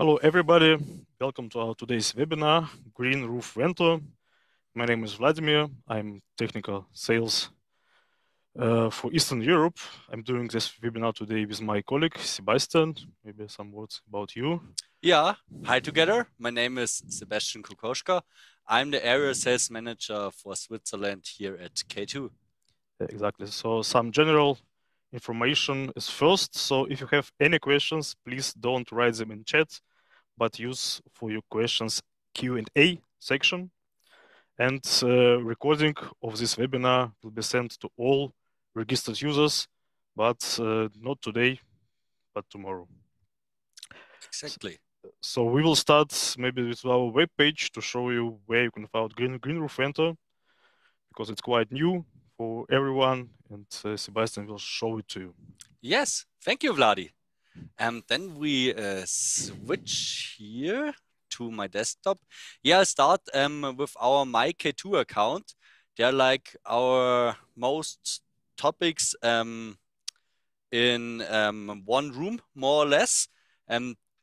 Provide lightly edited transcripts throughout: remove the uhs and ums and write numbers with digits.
Hello everybody, welcome to our today's webinar, GreenRoof Vento. My name is Vladimir, I'm technical sales for Eastern Europe. I'm doing this webinar today with my colleague Sebastian. Maybe some words about you. Yeah, hi together. My name is Sebastian Kokoschka. I'm the area sales manager for Switzerland here at K2. Exactly, so some general information is first. So if you have any questions, please don't write them in chat, but use for your questions Q&A section. And recording of this webinar will be sent to all registered users, but not today, but tomorrow. Exactly. So we will start maybe with our web page to show you where you can find GreenRoof Vento, because it's quite new for everyone, and Sebastian will show it to you. Yes, thank you, Vladi. Then we switch here to my desktop. Yeah, I'll start with our My K2 account. They're like our most topics in one room, more or less.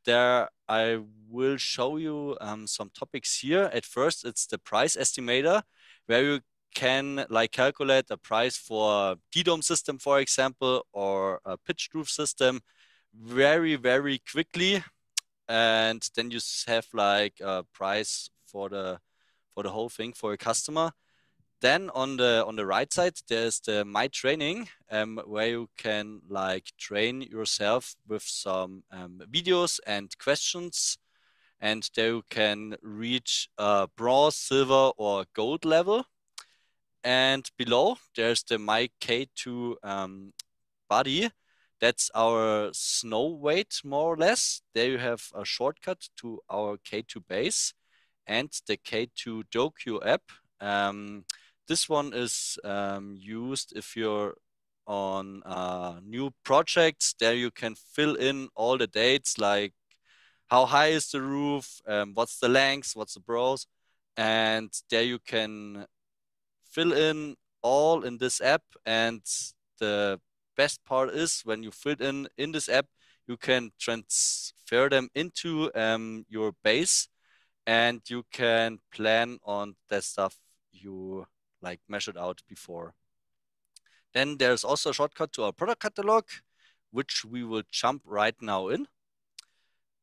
There I will show you some topics here. At first, it's the price estimator, where you can like calculate a price for a D-dome system, for example, or a pitched roof system very, very quickly. And then you have like a price for the whole thing for a customer. Then on the right side, there's the My Training, where you can like train yourself with some videos and questions, and there you can reach bronze, silver, or gold level. And below, there's the My K2 body. That's our snow weight, more or less. There you have a shortcut to our K2 base and the K2 Doku app. This one is used if you're on new projects. There you can fill in all the dates, like how high is the roof, what's the length, what's the brows, and there you can fill in all in this app. And the best part is when you fill in this app, you can transfer them into your base, and you can plan on that stuff you like measured out before. Then there's also a shortcut to our product catalog, which we will jump right now in.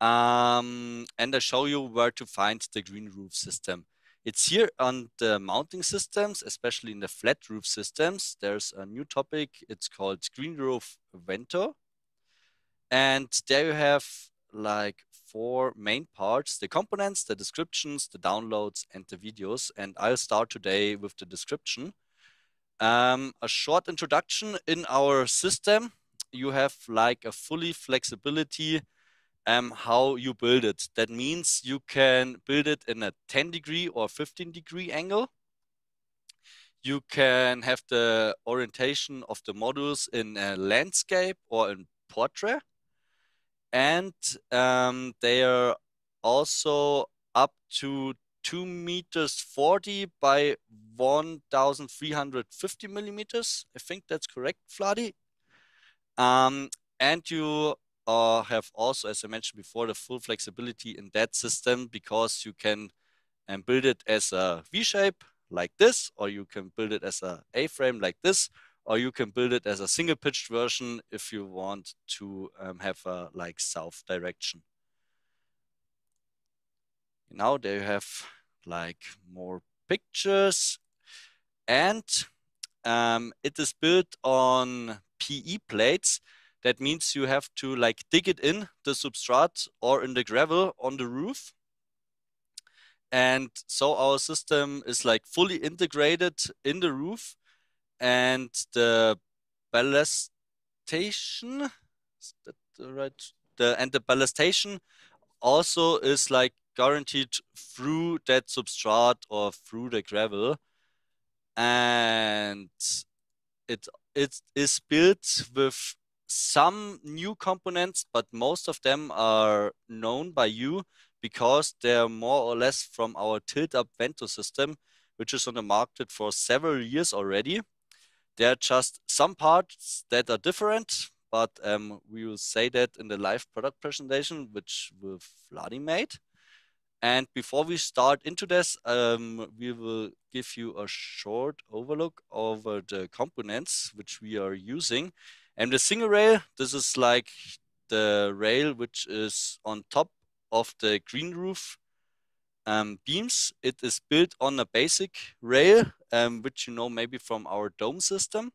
And I show you where to find the green roof system. It's here on the mounting systems, especially in the flat roof systems. There's a new topic. It's called GreenRoof Vento. And there you have like 4 main parts: the components, the descriptions, the downloads, and the videos. And I'll start today with the description. A short introduction. In our system, you have like a fully flexibility how you build it. That means you can build it in a 10-degree or 15-degree angle. You can have the orientation of the modules in a landscape or in portrait. And they are also up to 2 meters 40 by 1,350 millimeters. I think that's correct, Vladi. And you have also, as I mentioned before, the full flexibility in that system, because you can build it as a V-shape like this, or you can build it as a A-frame like this, or you can build it as a single pitched version if you want to have a like south direction. Now there you have like more pictures, and it is built on PE plates. That means you have to like dig it in the substrate or in the gravel on the roof. And so our system is like fully integrated in the roof, and the ballastation, is that the right? The ballastation also is like guaranteed through that substrate or through the gravel. And it is built with some new components, but most of them are known by you because they're more or less from our TiltUp Vento system, which is on the market for several years already. There are just some parts that are different, but we will say that in the live product presentation, which Vladi made. And before we start into this, we will give you a short overlook over the components which we are using. And the single rail, this is like the rail which is on top of the GreenRoof beams. It is built on a basic rail, which you know maybe from our dome system.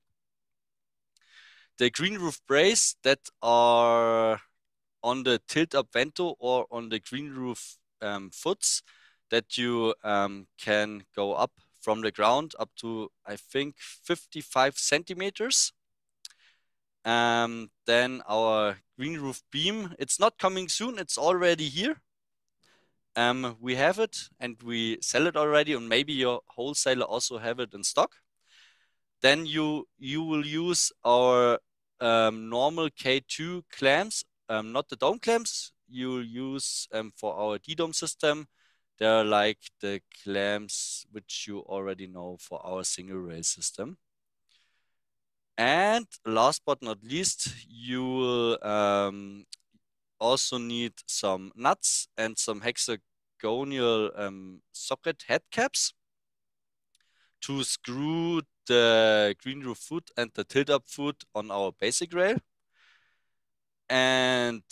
The GreenRoof brace that are on the TiltUp Vento or on the GreenRoof foots that you can go up from the ground up to, I think, 55 centimeters. Then our GreenRoof beam, it's not coming soon, it's already here. We have it and we sell it already, and maybe your wholesaler also have it in stock. Then you will use our normal K2 clamps, not the dome clamps. You'll use for our D-dome system. They're like the clamps which you already know for our single rail system. And last but not least, you will also need some nuts and some hexagonal socket head caps to screw the GreenRoof foot and the TiltUp foot on our basic rail. And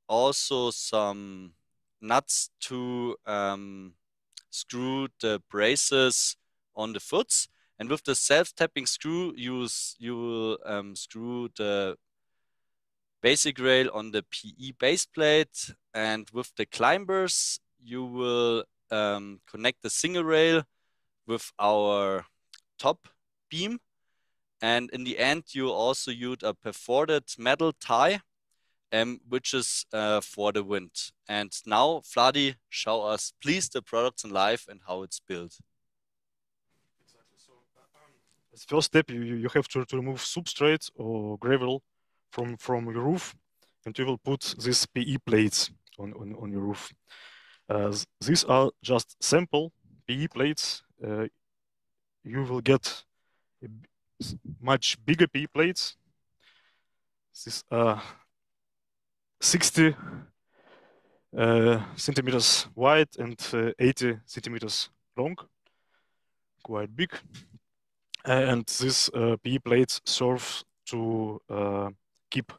also some nuts to screw the braces on the foots. And with the self-tapping screw, you will screw the basic rail on the PE base plate. And with the climbers, you will connect the single rail with our top beam. And in the end, you also use a perforated metal tie, which is for the wind. And now, Vladi, show us, please, the products in live and how it's built. Exactly. So, as first step, you have to remove substrate or gravel from your roof, and you will put these PE plates on your roof. These are just sample PE plates. You will get much bigger PE plates. These are 60 centimeters wide and 80 centimeters long, quite big. And these PE plates serve to keep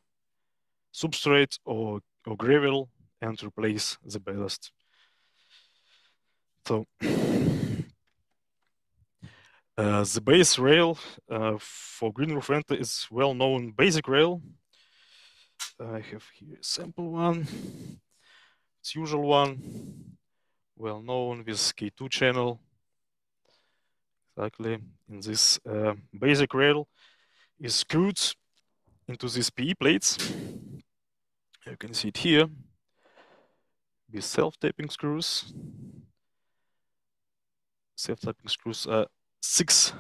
substrate or gravel and replace the ballast. So the base rail for GreenRoof Vento is well-known basic rail. I have here a sample one. It's usual one, well-known with K2 channel. Exactly. In this basic rail is screwed into these PE plates. You can see it here with self-tapping screws. Self-tapping screws are 6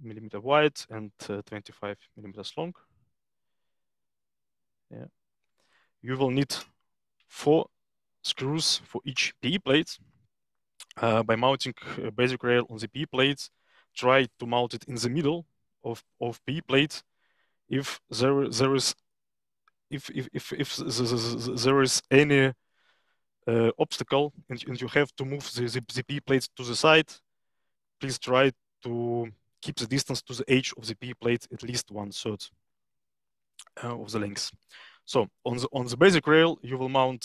millimeter wide and 25 millimeters long. Yeah. You will need 4 screws for each PE plate. By mounting a basic rail on the PE plate, try to mount it in the middle of PE plate. If there is any obstacle and you have to move the PE plate to the side, please try to keep the distance to the edge of the PE plate at least 1/3 of the length. So on the basic rail, you will mount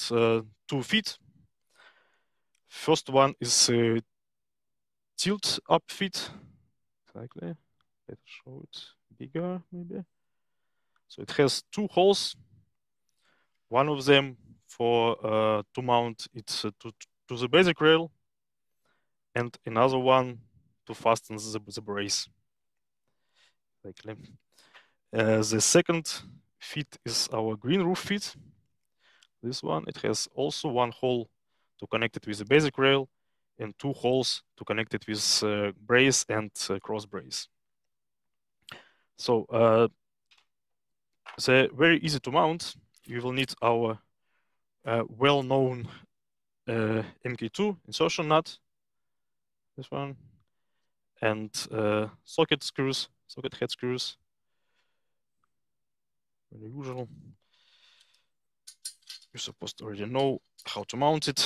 2 feet. First one is tilt-up feet. Exactly. Let's show it bigger, maybe. So it has 2 holes. One of them for to mount it to the basic rail, and another one to fasten the brace. Exactly. The second feet is our GreenRoof feet. This one, it has also 1 hole to connect it with the basic rail and 2 holes to connect it with brace and cross brace. So they're very easy to mount. You will need our well-known MK2 insertion nut, this one, and socket head screws. usual. You're supposed to already know how to mount it.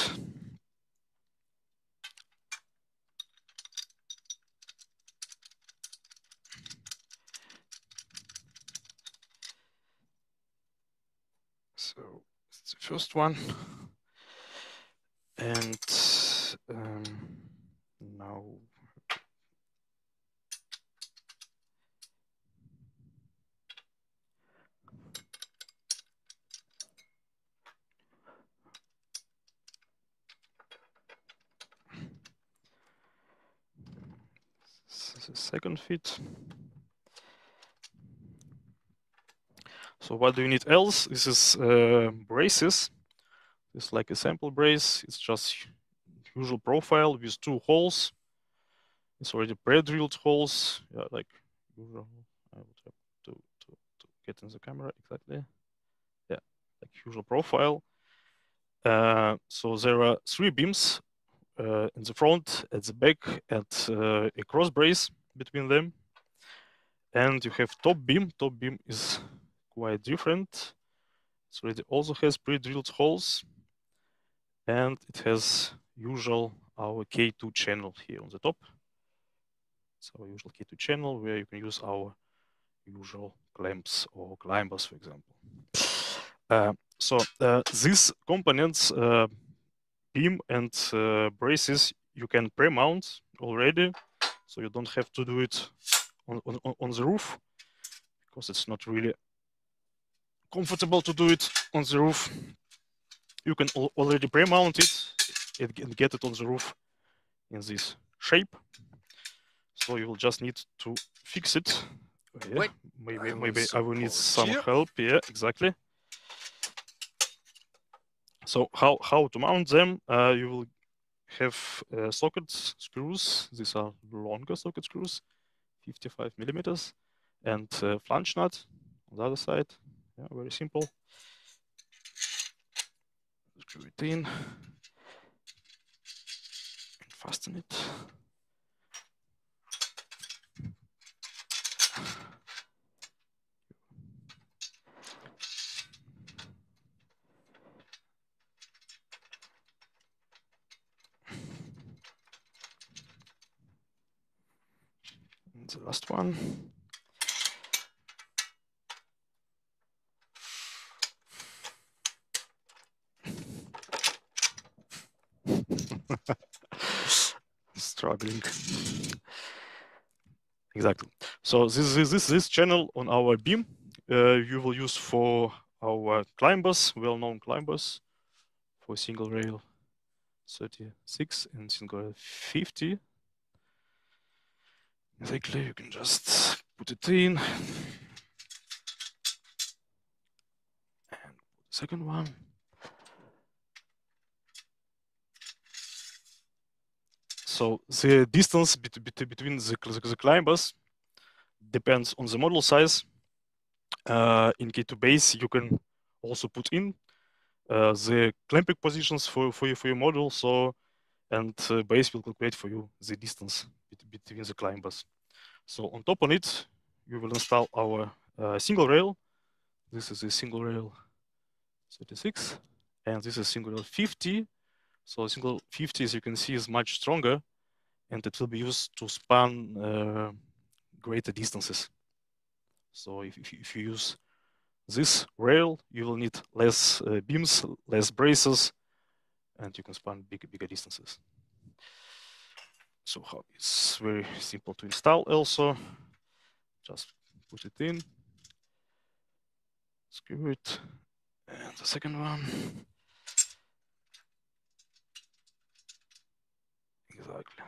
So it's the first one. And now the second fit. So what do you need else? This is braces. It's like a sample brace. It's just usual profile with 2 holes. It's already pre-drilled holes. Yeah, like usual. I would have to get in the camera exactly. Yeah, like usual profile. So there are 3 beams in the front, at the back, and a cross brace between them. And you have top beam. Top beam is quite different. So it also has pre-drilled holes, and it has usual our K2 channel here on the top. It's our usual K2 channel where you can use our usual clamps or climbers, for example. So these components, beam and braces, you can pre-mount already, so you don't have to do it on the roof because it's not really comfortable to do it on the roof. You can already pre-mount it and get it on the roof in this shape. So you will just need to fix it. Yeah, Wait, maybe I will need some here. help. Yeah, exactly. So how to mount them? You will have socket screws. These are longer socket screws, 55 millimeters, and flange nut on the other side. Yeah, very simple. Screw it in and fasten it. And the last one. Struggling. Exactly. So this channel on our beam you will use for our climbers, well-known climbers, for single rail 36 and single rail 50. Exactly, you can just put it in. And put the second one. So the distance between the climbers depends on the model size. In K2 base, you can also put in the clamping positions for your model. So, and base will calculate for you the distance between the climbers. So on top of it, you will install our single rail. This is a single rail 36, and this is single rail 50. So single 50, as you can see, is much stronger, and it will be used to span greater distances. So if you use this rail, you will need less beams, less braces, and you can span bigger distances. So it's very simple to install also. Just put it in, screw it, and the second one. Exactly.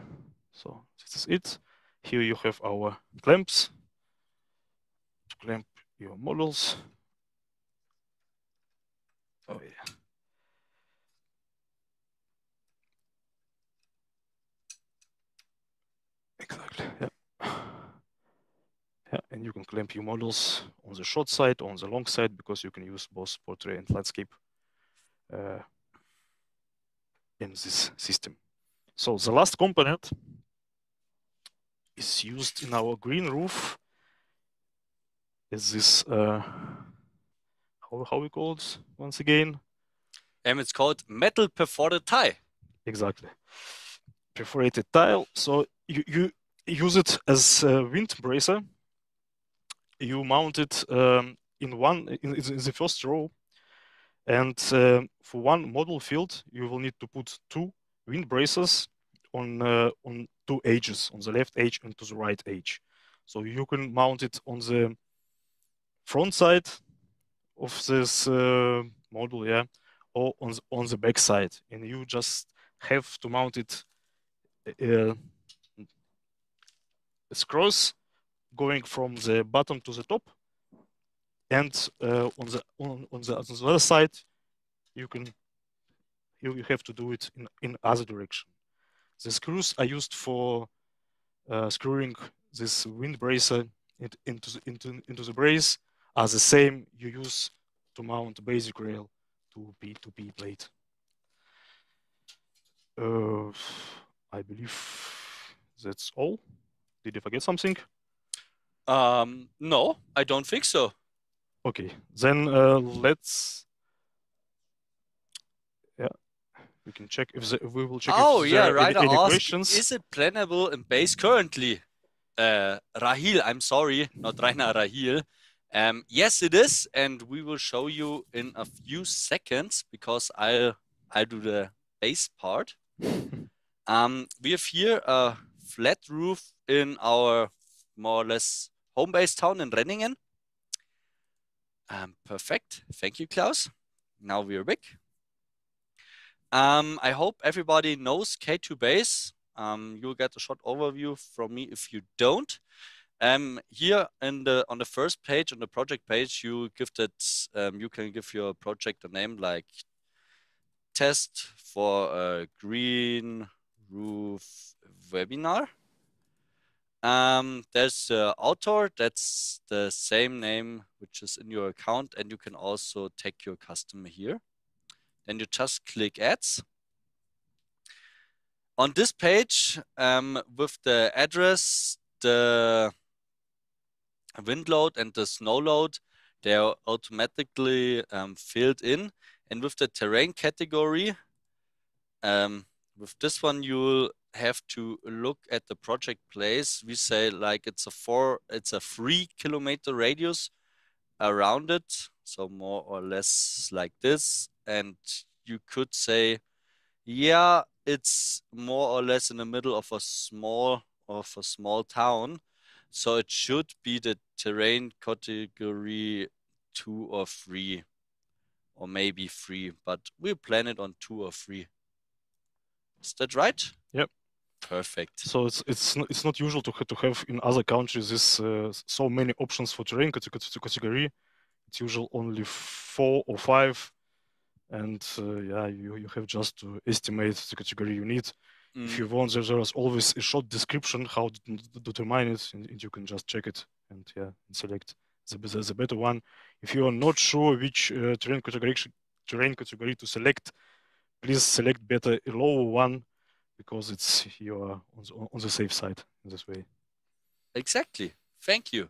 So this is it. Here you have our clamps to clamp your models. Oh yeah. Exactly. Yeah. Yeah, and you can clamp your models on the short side, on the long side, because you can use both portrait and landscape in this system. So the last component is used in our green roof is this how we call it once again? It's called metal perforated tie. Exactly. Perforated tile. So you use it as a wind bracer. You mount it in the first row, and for one model field, you will need to put two wind bracers on two edges, on the left edge and to the right edge. So you can mount it on the front side of this model, yeah, or on the back side, and you just have to mount it uh, across, going from the bottom to the top, and on the other side, you have to do it in other direction. The screws are used for screwing this wind bracer into the brace are the same you use to mount basic rail to P blade. I believe that's all. Did you forget something? No, I don't think so. Okay, then let's. Yeah, we can check if we will check if there are Ryder any asked, questions. is it plannable in base currently? Rahil, I'm sorry, not Rainer, Rahil. Yes, it is, and we will show you in a few seconds because I'll do the base part. We have here a flat roof in our more or less home base town in Renningen. Perfect. Thank you, Klaus. Now we are back. I hope everybody knows K2 base. You'll get a short overview from me if you don't. Here on the first page, on the project page, you can give your project a name like test for a green roof webinar. There's the author, that's the same name which is in your account, and you can also tag your customer here. Then you just click ads. On this page, with the address, the wind load and the snow load, they are automatically filled in. And with the terrain category, with this one, you'll have to look at the project place. We say like it's a 3 kilometer radius around it. So more or less like this. And you could say, yeah, it's more or less in the middle of a small town. So it should be the terrain category 2 or 3, or maybe 3, but we'll plan it on 2 or 3. Is that right? Yep. Perfect. So it's not usual to have in other countries this so many options for terrain category. It's usually only 4 or 5, and yeah, you have just to estimate the category you need. If you want, there's always a short description how to determine it, and you can just check it and yeah, and select the better one. If you are not sure which terrain category to select, please select better a lower one, because you are on the safe side in this way. Exactly. Thank you.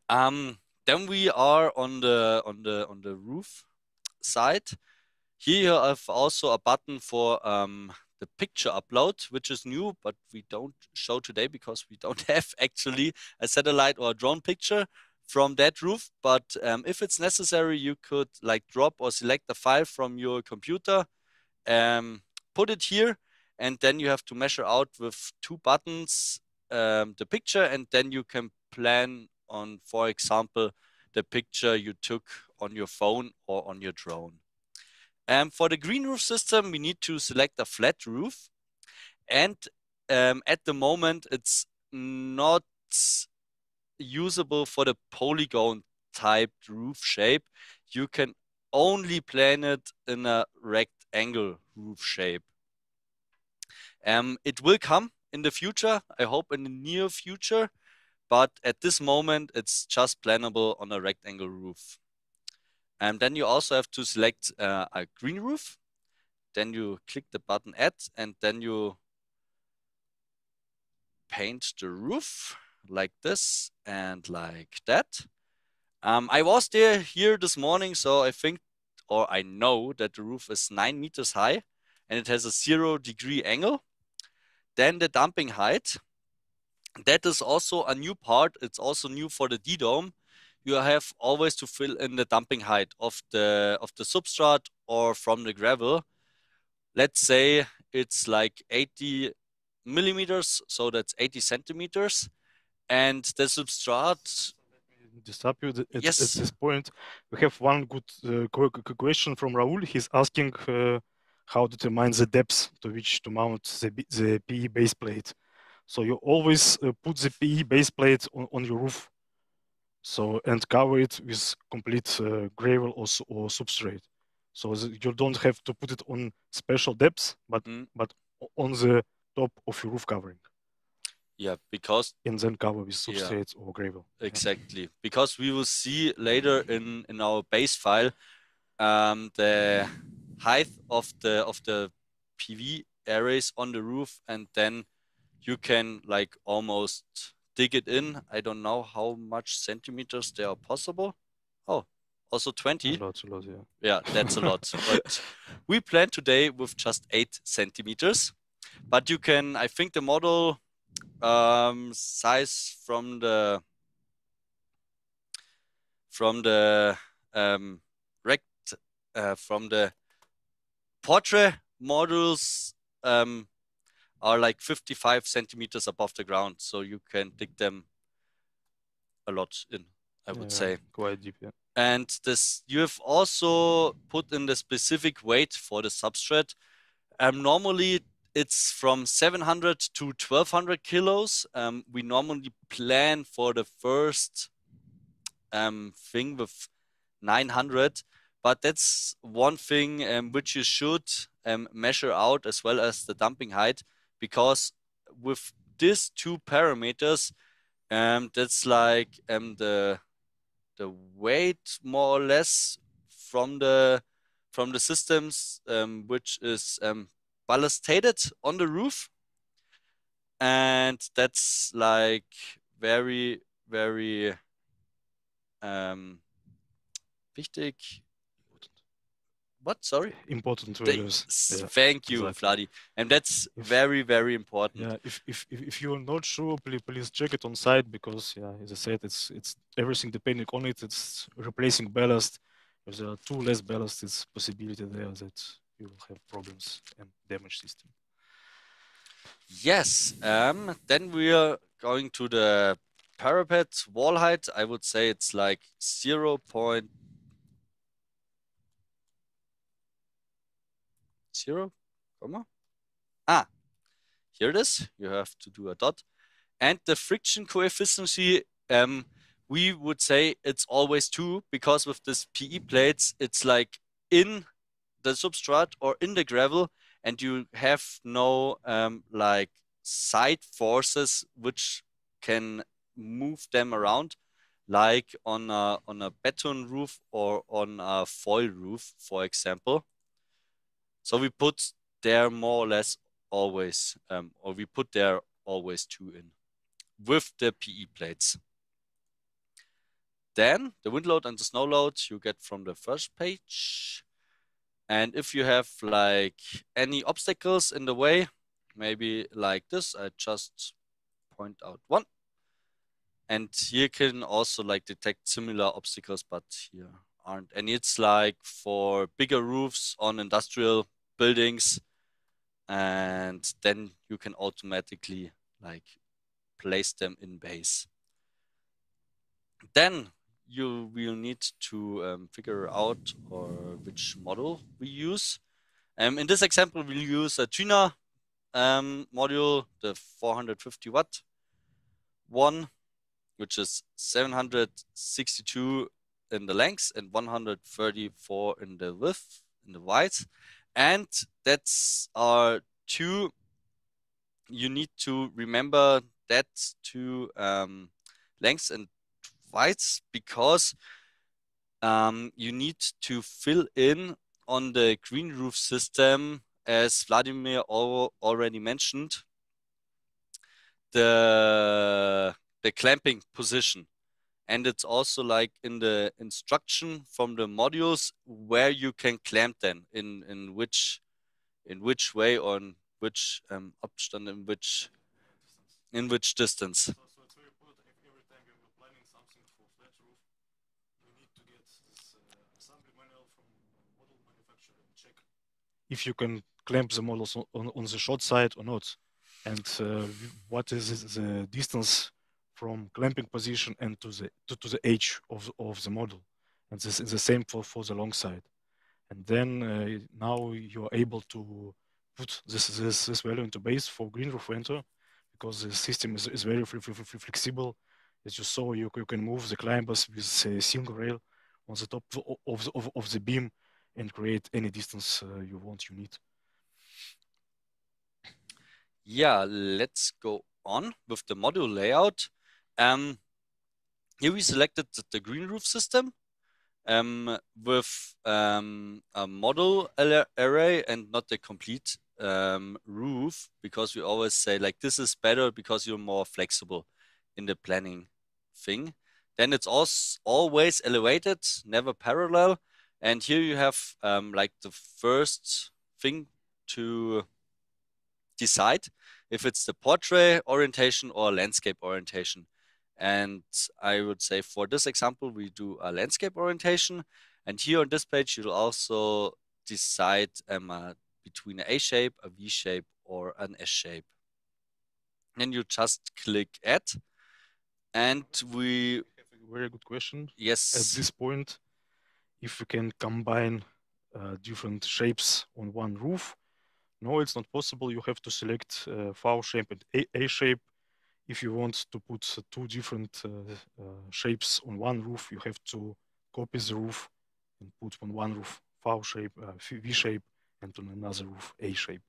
Then we are on the roof side. Here you have also a button for the picture upload, which is new, but we don't show today because we don't have actually a satellite or a drone picture from that roof. But if it's necessary, you could like drop or select a file from your computer, put it here, and then you have to measure out with 2 buttons the picture, and then you can plan on, for example, the picture you took on your phone or on your drone. For the green roof system, we need to select a flat roof. And at the moment, it's not usable for the polygon typed roof shape. You can only plan it in a rectangle roof shape. It will come in the future, I hope in the near future, but at this moment, it's just plannable on a rectangle roof. And then you also have to select a green roof. Then you click the button add, and then you paint the roof like this and like that. I was here this morning, so I think, or I know that the roof is 9 meters high and it has a 0-degree angle. Then the dumping height, that is also a new part. It's also new for the D-dome. You have always to fill in the dumping height of the substrate or from the gravel. Let's say it's like 80 millimeters, so that's 80 centimeters. And the substrate, Disturb you at yes. this point. We have one good question from Raul. He's asking how to determine the depth to which to mount the PE base plate. So you always put the PE base plate on your roof, so and cover it with complete gravel or substrate. So you don't have to put it on special depths, but on the top of your roof covering. Yeah, because and then cover with substrate or gravel. Exactly, because we will see later in our base file the height of the PV arrays on the roof, and then you can like almost dig it in. I don't know how much centimeters there are possible. Oh, also 20. A lot, yeah. Yeah, that's a lot. But we plan today with just 8 centimeters. But you can, I think the model size from the portrait models are like 55 centimeters above the ground, so you can dig them a lot in, I would say. Quite deep, yeah. And this, you have also put in the specific weight for the substrate. Normally it's from 700 to 1200 kilos. We normally plan for the first thing with 900, but that's one thing which you should measure out, as well as the dumping height, because with these two parameters, that's like the weight more or less from the systems which is ballastated on the roof, and that's like very wichtig. What? Sorry? Important values. Thank you, exactly. Vladi. And that's very important. Yeah, if you're not sure, please check it on site, because as I said, it's everything depending on it. It's replacing ballast. If there are two less ballast, it's possibility there that you will have problems and damage system. Yes. Then we are going to the parapet wall height. I would say it's like 0. Here it is. You have to do a dot. And the friction coefficient, we would say it's always 2, because with this PE plates, it's like in the substrate or in the gravel, and you have no like side forces which can move them around, like on a beton roof or on a foil roof, for example. So we put there more or less always, or we put there always 2 in with the PE plates. Then the wind load and the snow load you get from the first page. And if you have like any obstacles in the way, maybe like this, I just point out one. And here can also like detect similar obstacles, but here aren't any. It's like for bigger roofs on industrial buildings, and then you can automatically like place them in base. Then you will need to figure out which model we use. In this example, we'll use a China module, the 450 watt one, which is 762 in the length and 134 in the width, in the width. And that's our two. You need to remember that two lengths and widths, because you need to fill in on the GreenRoof system, as Vladimir already mentioned, the clamping position. and it's also like in the instruction from the modules where you can clamp them in which way, or in which Abstand, in which distance. So it's very important every time when we're planning something for flat roof, we need to get this assembly manual from model manufacturer and check if you can clamp the models on the short side or not, and what is the distance from clamping position and to the edge of the model, and this is the same for the long side. And then now you are able to put this value into base for GreenRoof Vento, because the system is very flexible. As you saw, you can move the climbers with a single rail on the top of the beam and create any distance you need. Yeah, let's go on with the module layout. Here we selected the GreenRoof system with a model array and not the complete roof, because we always say like this is better because you're more flexible in the planning thing. Then it's also always elevated, never parallel. And here you have like the first thing to decide if it's the portrait orientation or landscape orientation. And I would say for this example, we do a landscape orientation. And here on this page, you'll also decide between an A shape, a V shape, or an S shape. Then you just click add. And we have a very good question. Yes. At this point, if we can combine different shapes on one roof, no, it's not possible. You have to select V shape and A shape. If you want to put two different shapes on one roof, you have to copy the roof and put on one roof V shape, V shape, and on another roof A shape.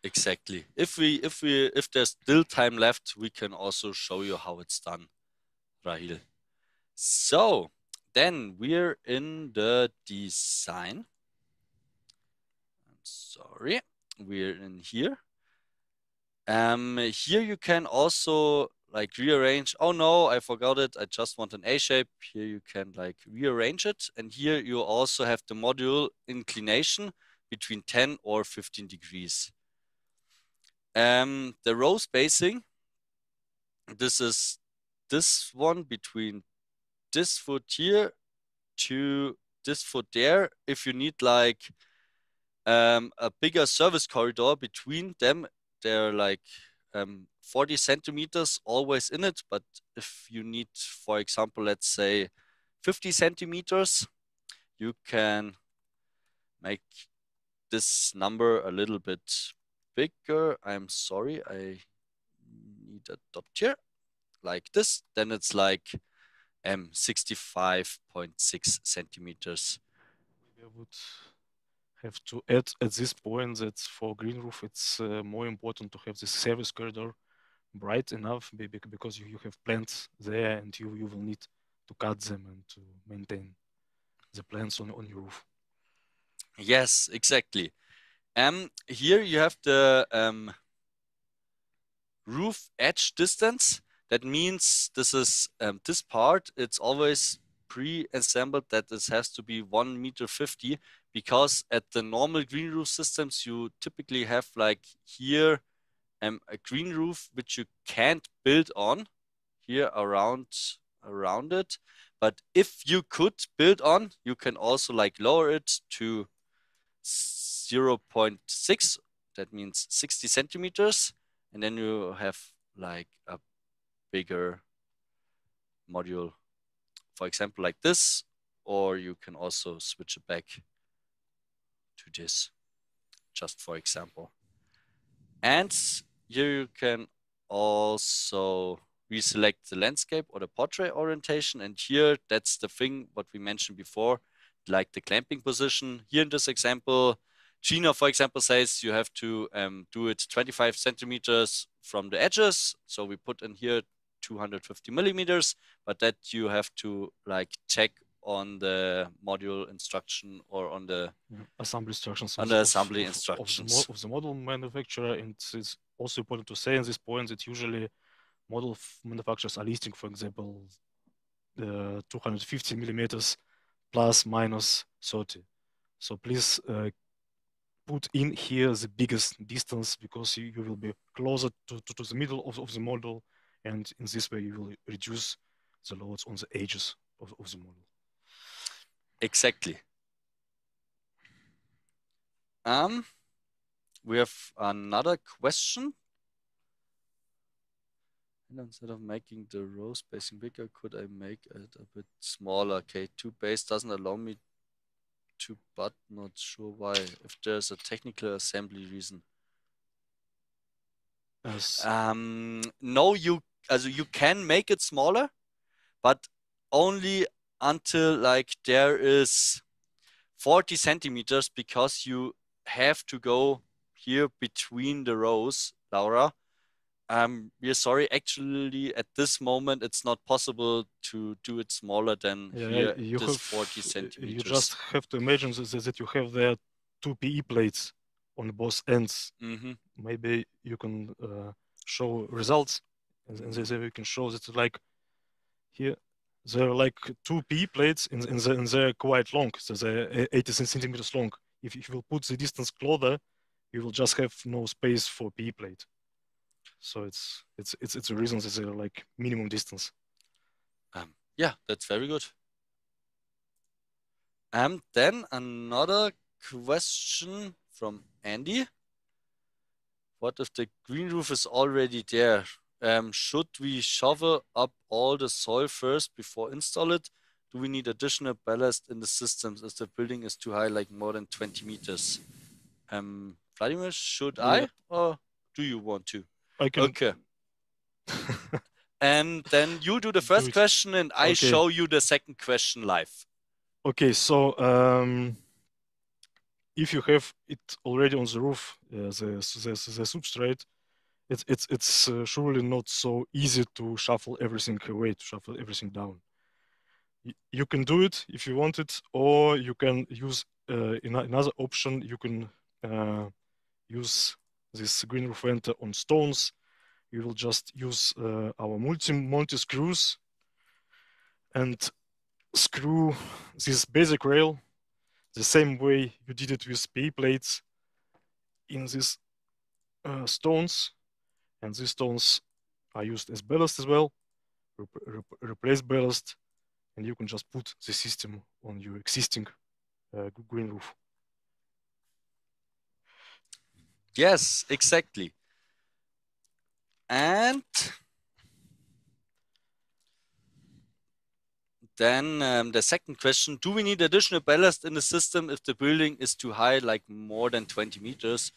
Exactly. If there's still time left, we can also show you how it's done, Rahil. So then we're in the design. I'm sorry, we're in here. Here you can also like rearrange. Oh no, I forgot it. I just want an A shape. Here you can like rearrange it. And here you also have the module inclination between 10 or 15 degrees. The row spacing, this is this one between this foot here to this foot there. If you need like a bigger service corridor between them, they're like 40 centimeters always in it. But if you need, for example, let's say 50 centimeters, you can make this number a little bit bigger. I'm sorry, I need a dot here, like this. Then it's like 65.6 centimeters. We would have to add at this point that for GreenRoof, it's more important to have this service corridor bright enough, because you have plants there and you will need to cut them and to maintain the plants on your roof. Yes, exactly. Here you have the roof edge distance. That means this is this part. It's always pre-assembled that this has to be 1.50 meters, because at the normal green roof systems you typically have like here a green roof which you can't build on here around it. But if you could build on, you can also like lower it to 0.6. That means 60 centimeters. And then you have like a bigger module, for example, like this, or you can also switch it back to this, just for example. And here you can also reselect the landscape or the portrait orientation. And here, that's the thing what we mentioned before, like the clamping position. Here in this example, Gina, for example, says you have to do it 25 centimeters from the edges. So we put in here 250 millimeters, but that you have to like check on the module instruction or on the assembly instructions on the assembly instructions of the model manufacturer. And it's also important to say at this point that usually model manufacturers are listing, for example, 250 millimeters plus minus 30. So please put in here the biggest distance because you will be closer to the middle of the model, and in this way you will reduce the loads on the edges of the model. Exactly. We have another question. And instead of making the row spacing bigger, could I make it a bit smaller? K2 base doesn't allow me to, but not sure why. If there's a technical assembly reason. As No, you can make it smaller, but only until like there is 40 centimeters, because you have to go here between the rows, Laura. We're sorry, actually at this moment it's not possible to do it smaller than here, you this have 40 you centimeters. just have to imagine that you have there two PE plates on both ends. Maybe you can show results, and then you can show that like here there are like two PE plates and they're quite long, so they're 80 centimeters long. If you will put the distance closer, you will just have no space for PE plate. So it's a reason that they're like minimum distance. Yeah, that's very good. Then another question from Andy. What if the green roof is already there? Should we shovel up all the soil first before install it? Do we need additional ballast in the systems if the building is too high, like more than 20 meters? Vladimir, should I, or do you want to? I can. Okay. And then you do the first question and I show you the second question live. Okay, so if you have it already on the roof, the substrate, it's surely not so easy to shuffle everything away, to shuffle everything down. You can do it if you want it, or you can use another option. You can use this GreenRoof Vento on stones. You will just use our multi screws and screw this basic rail the same way you did it with PE plates in these stones, and these stones are used as ballast as well. Replace ballast, and you can just put the system on your existing green roof. Yes, exactly. And then the second question, do we need additional ballast in the system if the building is too high, like more than 20 meters?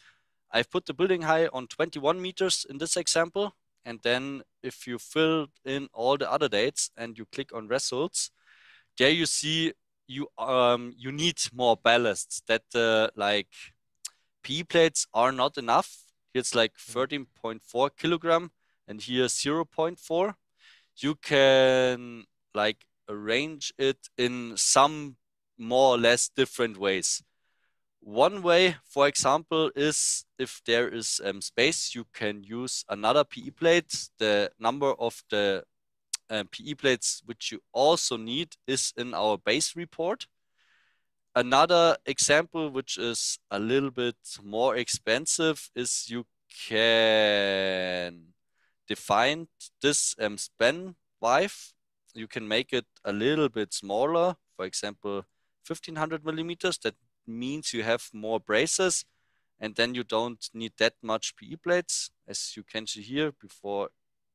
I've put the building height on 21 meters in this example. And then if you fill in all the other dates and you click on results, there you see you need more ballast, that like PE plates are not enough. It's like 13.4 kilogram and here 0.4. You can like arrange it in some more or less different ways. One way, for example, is if there is space, you can use another PE plate. The number of the PE plates which you also need is in our base report. Another example, which is a little bit more expensive, is you can define this span width. You can make it a little bit smaller, for example, 1500 millimeters. That means you have more braces, and then you don't need that much PE plates. As you can see here, before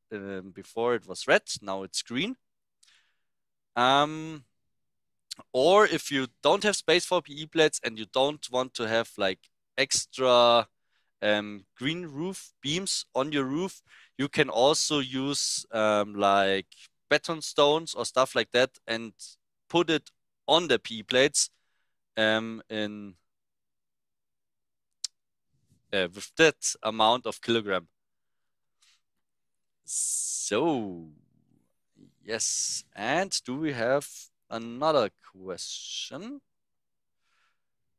it was red, now it's green. Or if you don't have space for PE plates and you don't want to have like extra green roof beams on your roof, you can also use like beton stones or stuff like that and put it on the PE plates in with that amount of kilogram. So yes, and do we have another question?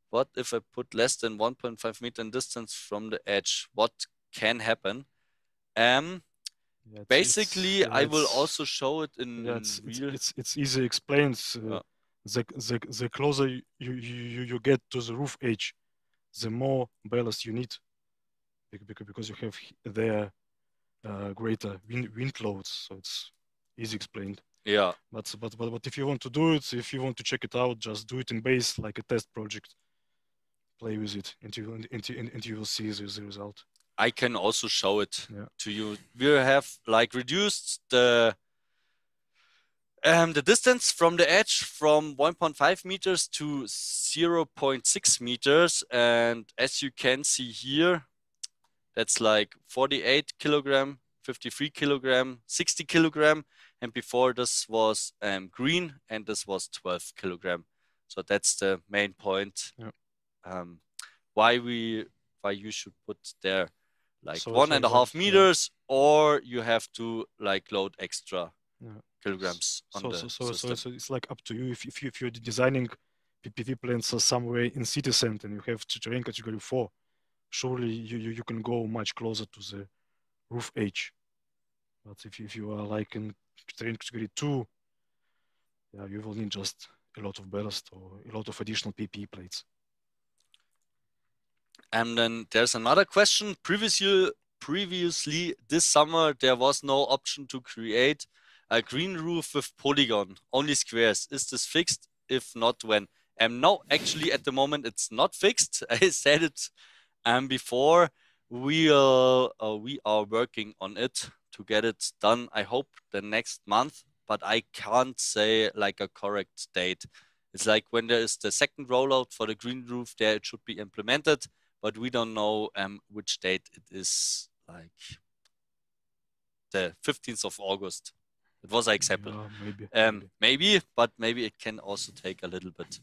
What if I put less than 1.5 meter in distance from the edge? What can happen? Yeah, basically, I will it's also show it in real. it's easy explained. The closer you get to the roof edge, the more ballast you need, because you have there greater wind loads. So it's easy explained. Yeah. But if you want to do it, if you want to check it out, just do it in base like a test project. Play with it until you will see the result. I can also show it Yeah. to you. We have like reduced the distance from the edge from 1.5 meters to 0.6 meters. And as you can see here, that's like 48 kilogram, 53 kilogram, 60 kilogram. And before this was green and this was 12 kilogram. So that's the main point. Yeah. Why you should put there like So 1.5 meters, or you have to like load extra kilograms on the system. So it's like up to you if you're designing PPV plants somewhere in city center and you have terrain category 4, surely you can go much closer to the roof edge. But if you are like in terrain category 2, yeah, you will need just a lot of ballast or a lot of additional PPE plates. And then there's another question. Previously this summer, there was no option to create a green roof with polygon, only squares. Is this fixed? If not, when? No, actually at the moment it's not fixed. I said it before. We are working on it to get it done. I hope the next month, but I can't say like a correct date. It's like when there is the second rollout for the green roof, there it should be implemented, but we don't know which date it is. Like the 15th of August. It was an example. Yeah, maybe, but maybe it can also take a little bit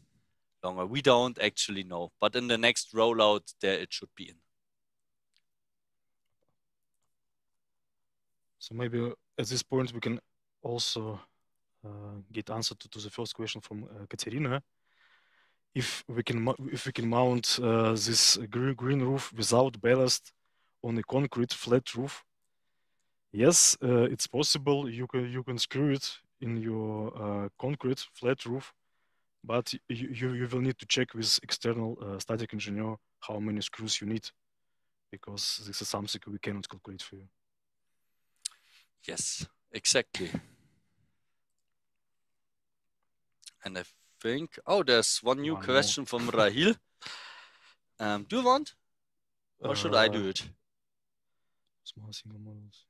longer. We don't actually know, but in the next rollout, there it should be in. So maybe at this point we can also get answer to the first question from Katerina. If we can mount this green roof without ballast on a concrete flat roof, yes, it's possible. You can screw it in your concrete flat roof, but you will need to check with external static engineer how many screws you need, because this is something we cannot calculate for you. Yes, exactly. And I think, oh, there's one new question from Rahil. Do you want? Or should I do it? Small single models.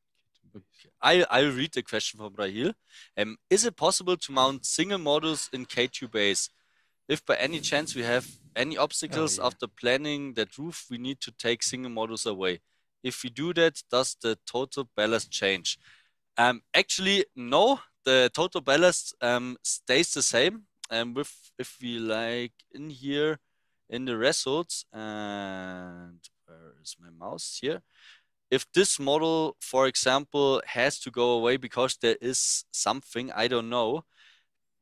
I'll read the question from Rahil. Is it possible to mount single models in K2 base? If by any chance we have any obstacles after planning that roof, we need to take single models away. If we do that, does the total ballast change? Actually, no. The total ballast stays the same. If we like in here in the results, and where is my mouse here? If this model, for example, has to go away because there is something I don't know,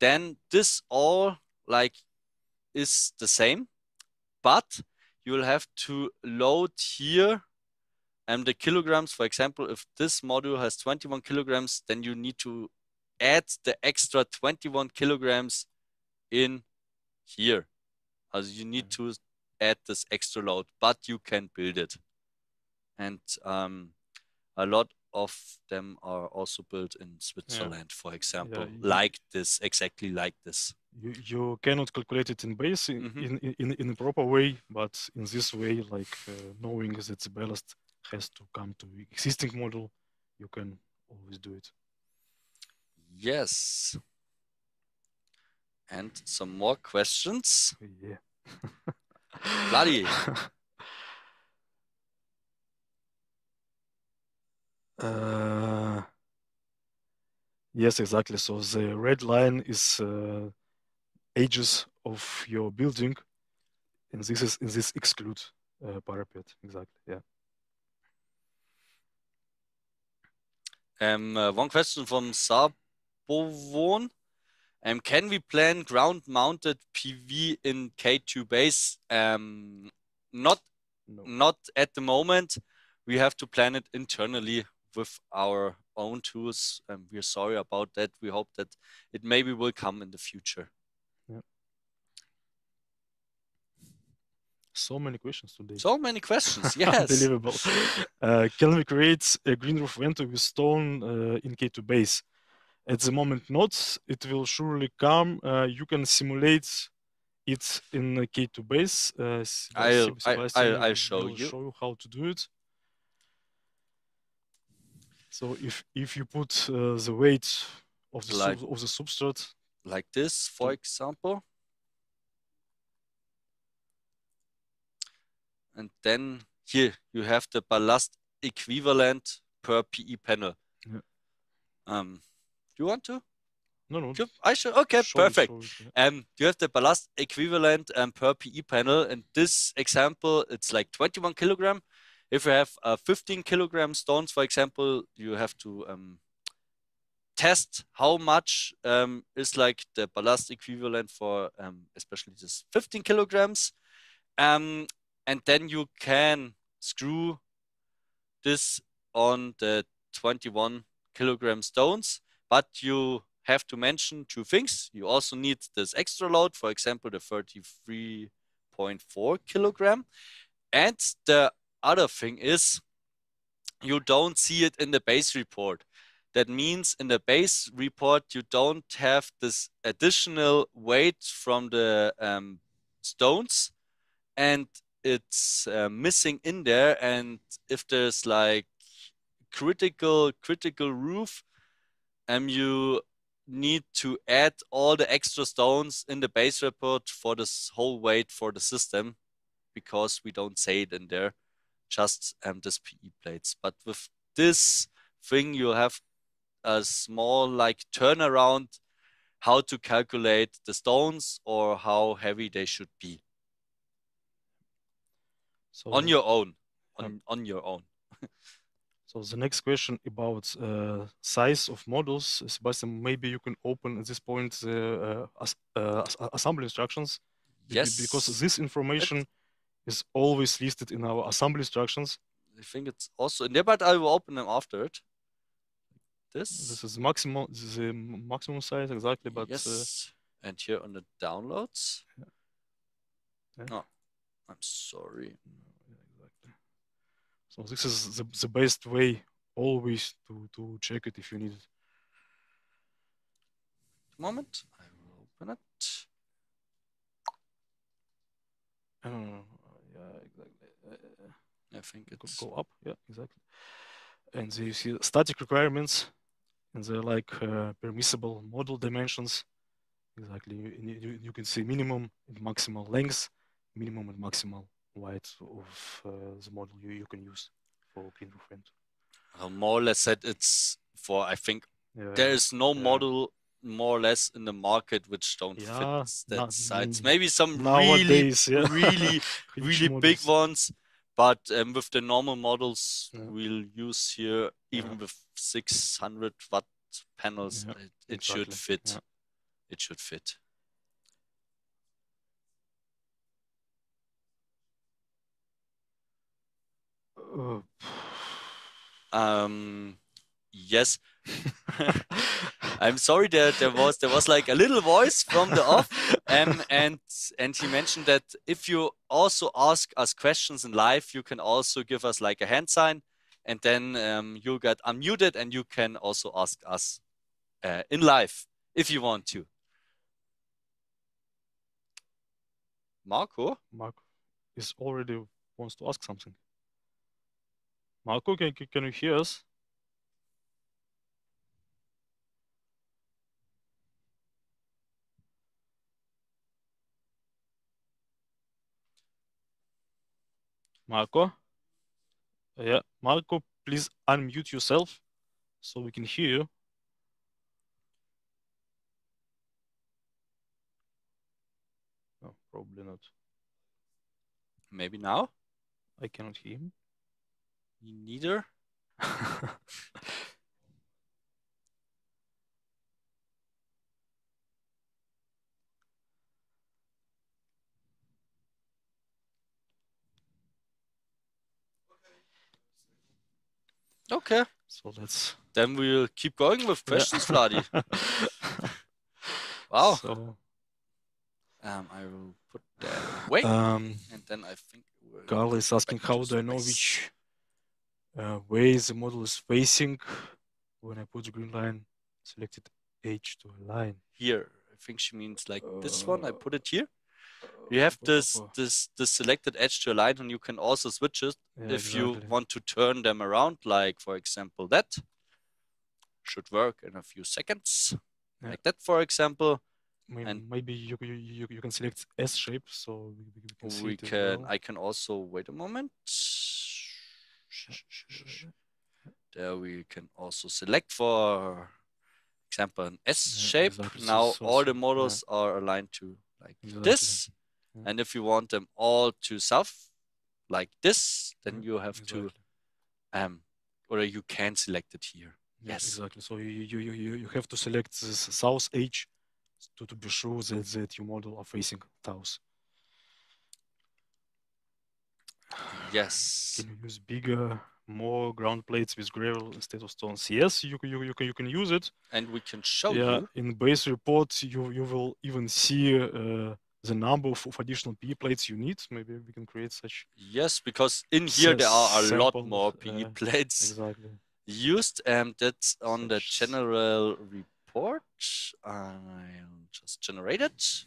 then this all like is the same, but you will have to load here the kilograms. For example, if this module has 21 kilograms, then you need to add the extra 21 kilograms in here. As you need to add this extra load, but you can build it. And a lot of them are also built in Switzerland, for example, like this, exactly like this. You cannot calculate it in base in a proper way, but in this way, like knowing that the ballast has to come to existing model, you can always do it. Yes. And some more questions. Yeah. Bloody. Yes, exactly. So the red line is edges of your building, and this exclude parapet. Exactly. Yeah. One question from Sabovon. Can we plan ground-mounted PV in K2 base? Not at the moment. We have to plan it internally with our own tools. We're sorry about that. We hope that it maybe will come in the future. Yeah. So many questions today. So many questions, yes. Unbelievable. Can we create a GreenRoof Vento with stone in K2 base? At the moment, not. It will surely come. You can simulate it in K2 base. I'll show will you. show you how to do it. So if you put the weight of the substrate like this, for example, and then here you have the ballast equivalent per PE panel. Yeah. Do you want to? No. I should. Okay, perfect. Yeah. You have the ballast equivalent per PE panel. In this example, it's like 21 kilogram. If you have 15 kilogram stones, for example, you have to test how much is like the ballast equivalent for especially this 15 kilograms. And then you can screw this on the 21 kilogram stones, but you have to mention two things. You also need this extra load, for example, the 33.4 kilogram. And the other thing is you don't see it in the base report. That means in the base report, you don't have this additional weight from the stones, and it's missing in there. And if there's like critical roof, you need to add all the extra stones in the base report for this whole weight for the system, because we don't say it in there, just this PE plates. But with this thing, you have a small like turnaround how to calculate the stones or how heavy they should be. So on your own. On your own. So the next question about size of models, Sebastian, maybe you can open at this point the assembly instructions. Yes. Because this information is always listed in our assembly instructions. I think it's also in there, but I will open them after it. This is maximum. This is the maximum size exactly, but yes. And here on the downloads. Yeah. Oh, I'm sorry. Exactly. So this is the best way always to check it if you need it. Moment, I will open it. Yeah, exactly. I think it's go up. Yeah, exactly. And you see static requirements, and they're like permissible model dimensions. Exactly. You can see minimum and maximal length, minimum and maximal width of the model you can use for GreenRoof Vento. More or less said it's for, I think, there is no model more or less in the market which don't fit that size. Maybe some nowadays, really big ones, but with the normal models we'll use here, even with 600 watt panels, it should fit. It should fit. Yes. I'm sorry, there was like a little voice from the off, and he mentioned that if you also ask us questions in live, you can also give us like a hand sign, and then you'll get unmuted, and you can also ask us in live if you want to. Marco is already wants to ask something. Marco, can you hear us? Marco? Yeah, Marco, please unmute yourself so we can hear you. No, probably not. Maybe now? I cannot hear him. Me neither. Okay. So let's. Then we'll keep going with questions, Vladi. Wow. So, I will put that away, and then I think we'll Carl is asking, how do I know which way the model is facing when I put the green line selected edge to align? Here, I think she means like this one. I put it here. You have this selected edge to align, and you can also switch it if you want to turn them around. Like for example, that should work in a few seconds, like that, for example. And maybe you can select S shape, so we can see it as well. I can also wait a moment. There we can also select, for example, an S shape. Exactly. Now So all the models are aligned to like this. And if you want them all to south like this, then you have to or you can select it here. Yes. Exactly. So you have to select this south edge to be sure that your model are facing south. Yes. Can you use bigger, more ground plates with gravel instead of stones? Yes, you can use it. And we can show you. In base report, you will even see the number of additional PE plates you need. Maybe we can create such. Yes, because in here there are a lot more PE plates used, and that's on the general report. I'll just generate it.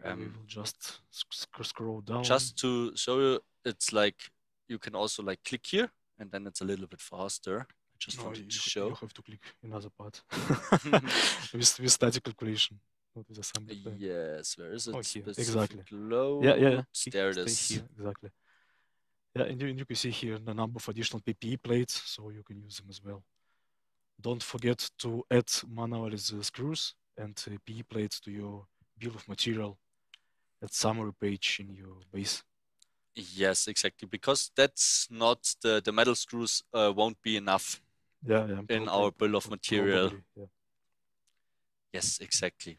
We will just scroll down. Just to show you, it's like you can also like click here, and then it's a little bit faster. I just wanted to show. You have to click another part with static calculation, not with assembly plan. Yes, where is it? Oh, here. Specific exactly. load. Yeah. There it is. Here. Exactly. Yeah, and you can see here the number of additional PPE plates, so you can use them as well. Don't forget to add manually the screws and PE plates to your bill of material at summary page in your base. Yes, exactly, because that's not the metal screws won't be enough. In our bill of material. Probably, yes, exactly.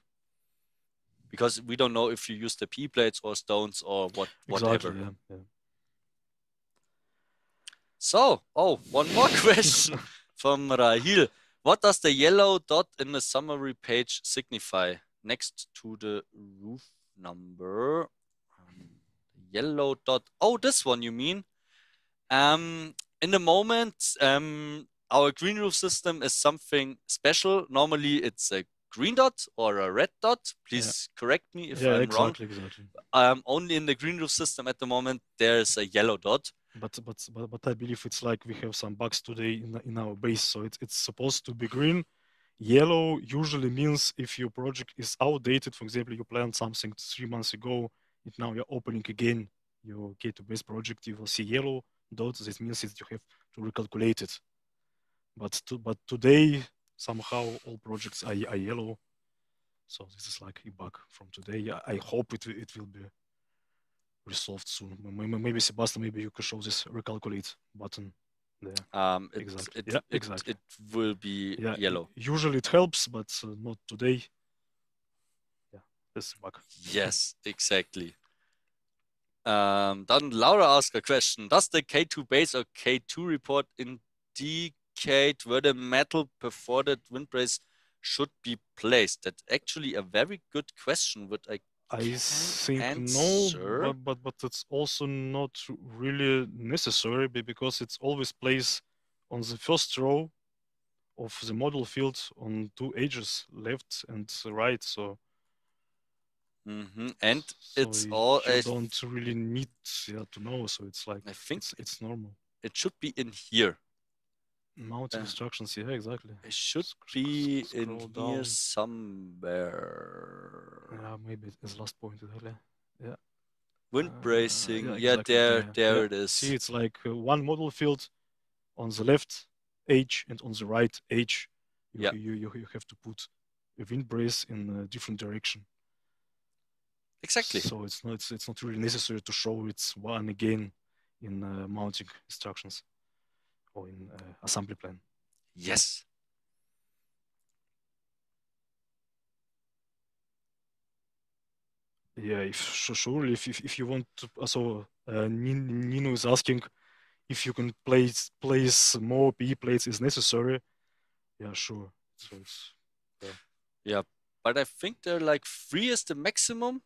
Because we don't know if you use the P plates or stones or whatever. Exactly, yeah. So, one more question from Rahil. What does the yellow dot in the summary page signify next to the roof number? Yellow dot. Oh, this one you mean? In the moment, our green roof system is something special. Normally, it's a green dot or a red dot. Please correct me if I'm wrong. Exactly. Only in the green roof system at the moment, there's a yellow dot. But I believe it's like we have some bugs today in our base, so it's supposed to be green. Yellow usually means if your project is outdated. For example, you planned something 3 months ago, and now you're opening again your K2 base project, you will see yellow dots. This means that you have to recalculate it. But today somehow all projects are yellow, so this is like a bug from today. I hope it will be resolved soon. Maybe Sebastian, maybe you could show this recalculate button there. Exactly. It will be yellow. Usually it helps, but not today. Yeah, this is a bug. Yes, exactly. Then Laura asked a question. Does the K2 base or K2 report indicate where the metal perforated windbrace should be placed? That's actually a very good question, but I think answer. No, but it's also not really necessary because it's always placed on the first row of the model field on 2 edges, left and right. So and it's all. You don't really need to know. So it's like I think it's normal. It should be in here. Mounting instructions. Yeah, exactly. It should be in here somewhere. Yeah, maybe it's last point. Yeah. Wind bracing. Yeah, exactly. There it is. See, it's like one model field on the left edge and on the right edge. You have to put a wind brace in a different direction. Exactly. So it's not really necessary to show it's one again in mounting instructions or in assembly plan. Yes. Yeah, surely if you want to, so Nino is asking if you can place more PE plates is necessary. Yeah, sure. So it's Yeah, but I think they're like 3 is the maximum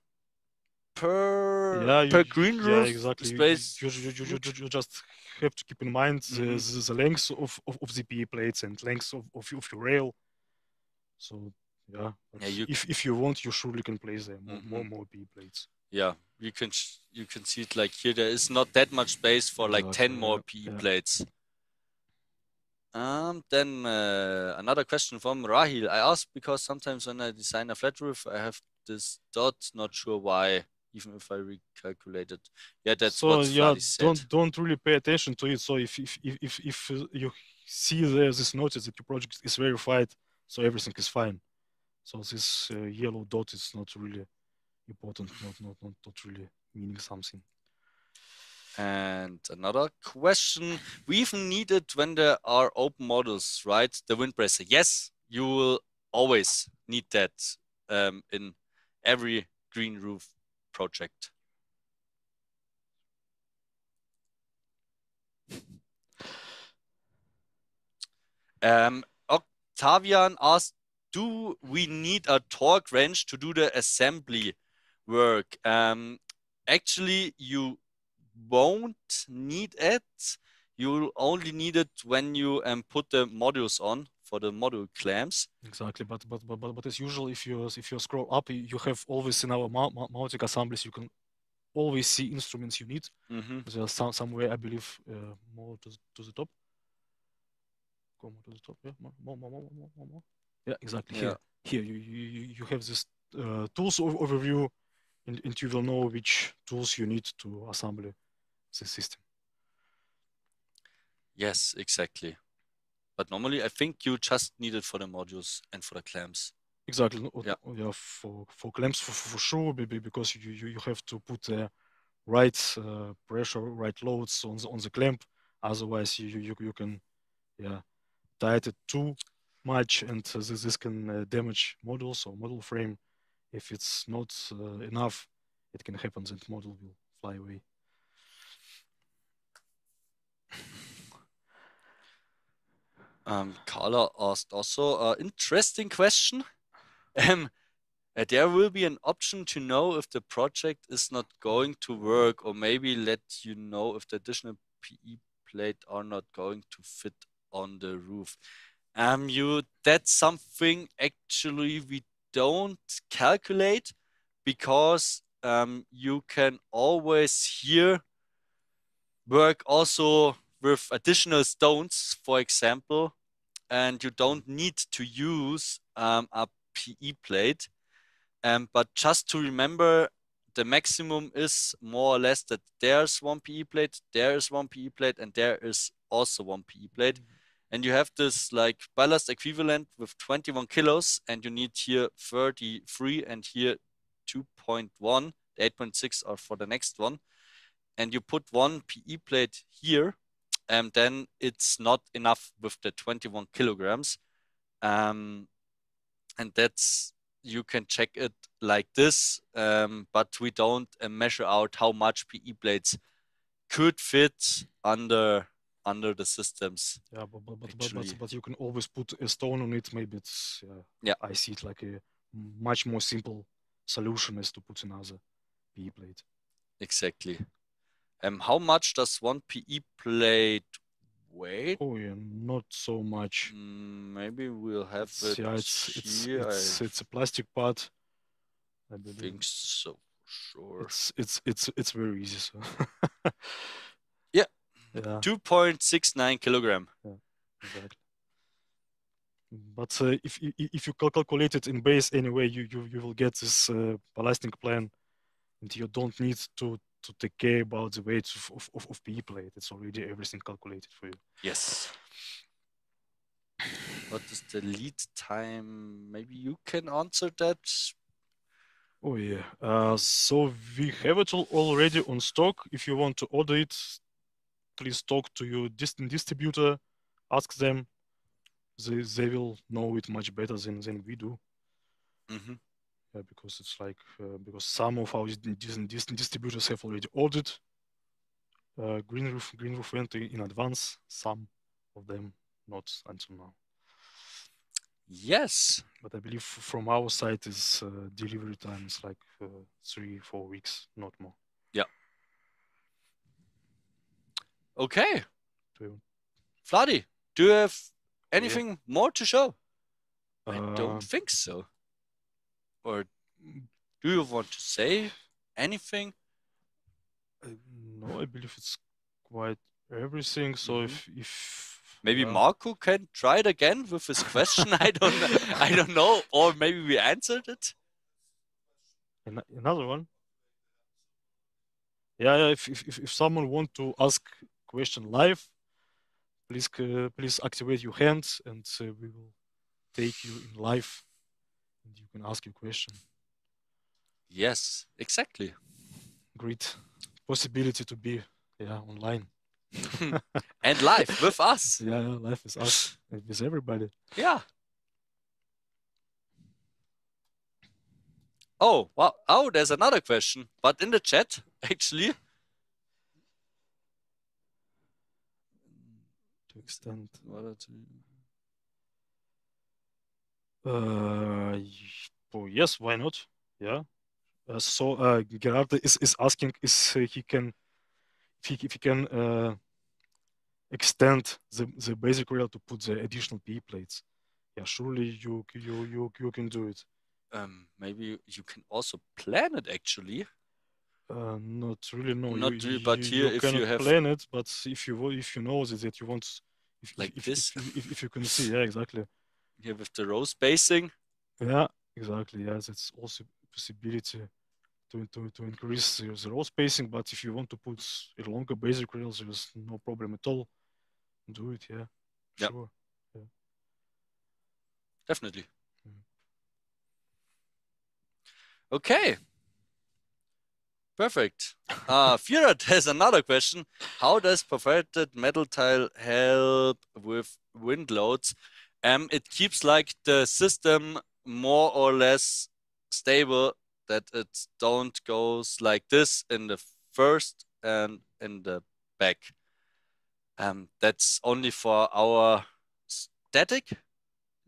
per yeah, green yeah, roof exactly. space. You just have to keep in mind Mhm. the length of the PE plates and length of your rail. So yeah, but Yeah, you if you want, you surely can place there Mhm. more PE plates. Yeah, you can see it like here. There is not that much space for like 10 Exactly. more PE Yeah. plates. Then another question from Rahil. I ask because sometimes when I design a flat roof, I have this dot. Not sure why, even if I recalculate it. Yeah, that's So what yeah, Vladi said. don't really pay attention to it. So if you see there this notice that your project is verified, so everything is fine. So this yellow dot is not really important, not really meaning something. And another question, we even need it when there are open models, right? The windbreaker. Yes, you will always need that in every green roof project. Octavian asked, do we need a torque wrench to do the assembly work? Actually, you won't need it. You'll only need it when you put the modules on for the module clamps. Exactly, but as usual, if you scroll up, you have always in our mounting assemblies, you can always see instruments you need. Mm-hmm. There's somewhere, I believe, more to the top. Go more to the top. Yeah, more. Yeah, exactly. Yeah, Here you have this tools overview, and you will know which tools you need to assemble the system. yes, exactly. But normally, I think you just need it for the modules and for the clamps. Exactly. Yeah, Yeah, for clamps for sure, because you have to put the right pressure, right loads on the clamp. Otherwise, you can yeah tight it too much, and this can damage models or model frame. If it's not enough, it can happen that model will fly away. Carla asked also an interesting question. Um, there will be an option to know if the project is not going to work, or maybe let you know if the additional PE plate are not going to fit on the roof. That's something actually we don't calculate because you can always here work also with additional stones, for example, and you don't need to use a PE plate. But just to remember, the maximum is more or less that there's one PE plate, there is one PE plate, and there is also one PE plate. And you have this like ballast equivalent with 21 kilos, and you need here 33 and here 2.1. The 8.6 are for the next one. And you put one PE plate here, and then it's not enough with the 21 kilograms. Um, and that's you can check it like this, but we don't measure out how much PE plates could fit under the systems. Yeah, Actually, but you can always put a stone on it. Maybe it's yeah, I see it like a much more simple solution as to put another PE plate. exactly. How much does one PE plate weigh? Oh yeah, not so much. Maybe we'll have It's it yeah, here. I it's a plastic part, I believe. think so, for sure. It's very easy. So Yeah, yeah, 2.69 kilogram. yeah, exactly. But if you calculate it in base anyway, you will get this ballasting plan, and you don't need to take care about the weight of PE plate. It's already everything calculated for you. Yes. What is the lead time? Maybe you can answer that. Oh yeah. So we have it already on stock. If you want to order it, please talk to your distant distributor. Ask them. They will know it much better than we do. Mhm. because it's like because some of our distributors have already ordered GreenRoof Vento in advance. Some of them not until now. Yes. But I believe from our side is delivery time is like 3-4 weeks, not more. Yeah. Okay. To, Vladi, do you have anything more to show? I don't uh, think so. Or do you want to say anything? no, I believe it's quite everything. So if Maybe yeah. Marco can try it again with his question. I don't know, or maybe we answered it. Another one. Yeah, if someone want to ask question live, please activate your hands and we will take you in live and you can ask your question. Yes, exactly. Great possibility to be online. And live with us. Yeah, live with us and with everybody. Yeah. Oh, wow. Oh, there's another question, but in the chat, actually. To extend. Yes, why not? Yeah. So Gerard is asking if he can extend the basic rail to put the additional P plates. Yeah, surely you can do it. Maybe you can also plan it actually. Not really, no. Not really, but here if you have plan it, but if you know that you want, like this, if you can see, yeah, exactly. Here with the row spacing. Yeah, exactly. Yeah, that's also a possibility to increase the row spacing. But if you want to put a longer basic rails, there's no problem at all. Do it, yeah, Yeah. sure, yeah, definitely. Okay. Perfect. Firat has another question. How does perforated metal tile help with wind loads? It keeps like the system more or less stable, that it don't goes like this in the first and in the back. That's only for our static.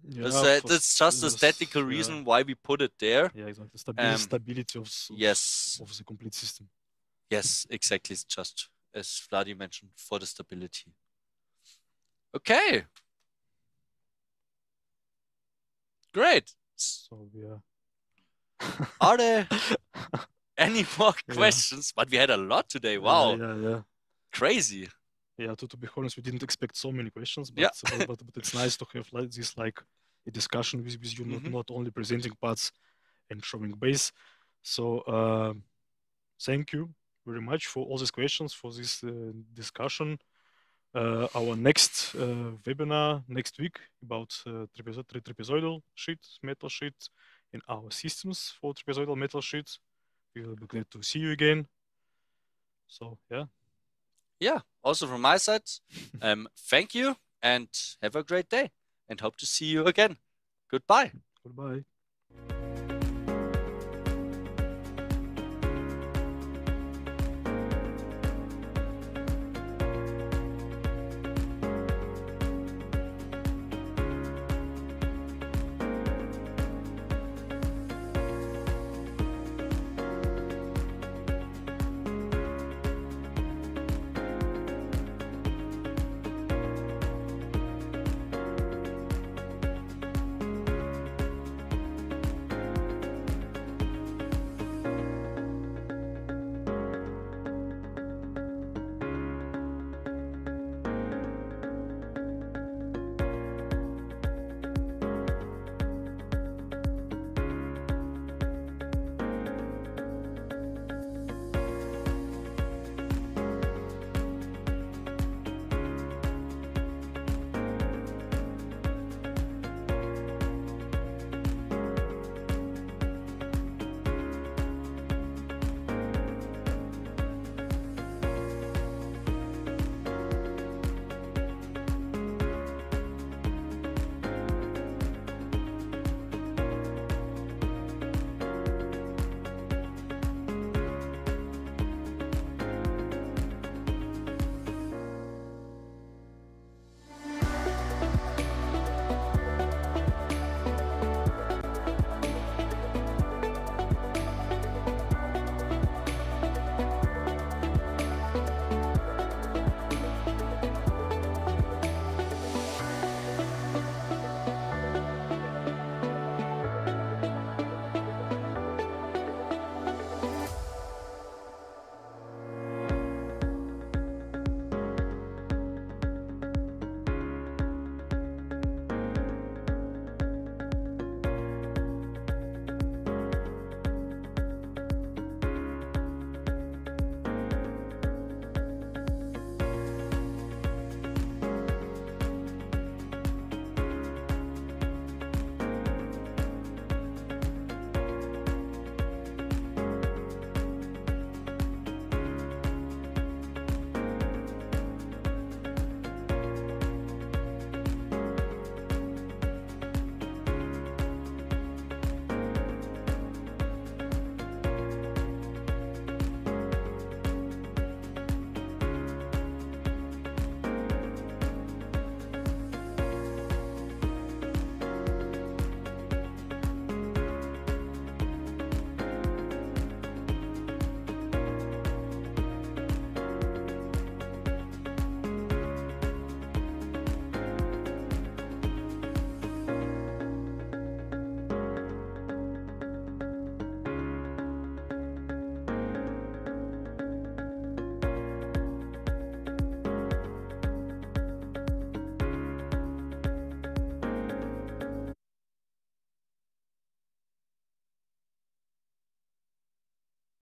yeah. That's just a statical reason why we put it there. Yeah, exactly. Stability of yes, of the complete system. Yes, exactly. It's just as Vladi mentioned for the stability. Okay. Great. So yeah. Are there any more questions? But we had a lot today. Wow. Yeah. Crazy. Yeah, to be honest, we didn't expect so many questions, but Yeah. but it's nice to have like this a discussion with you, not only presenting parts and showing base. So thank you very much for all these questions, for this discussion. Our next webinar next week about trapezoidal sheet, metal sheet in our systems for trapezoidal metal sheets. We will be glad to see you again. So yeah. Yeah, also from my side, thank you and have a great day and hope to see you again. Goodbye. Goodbye.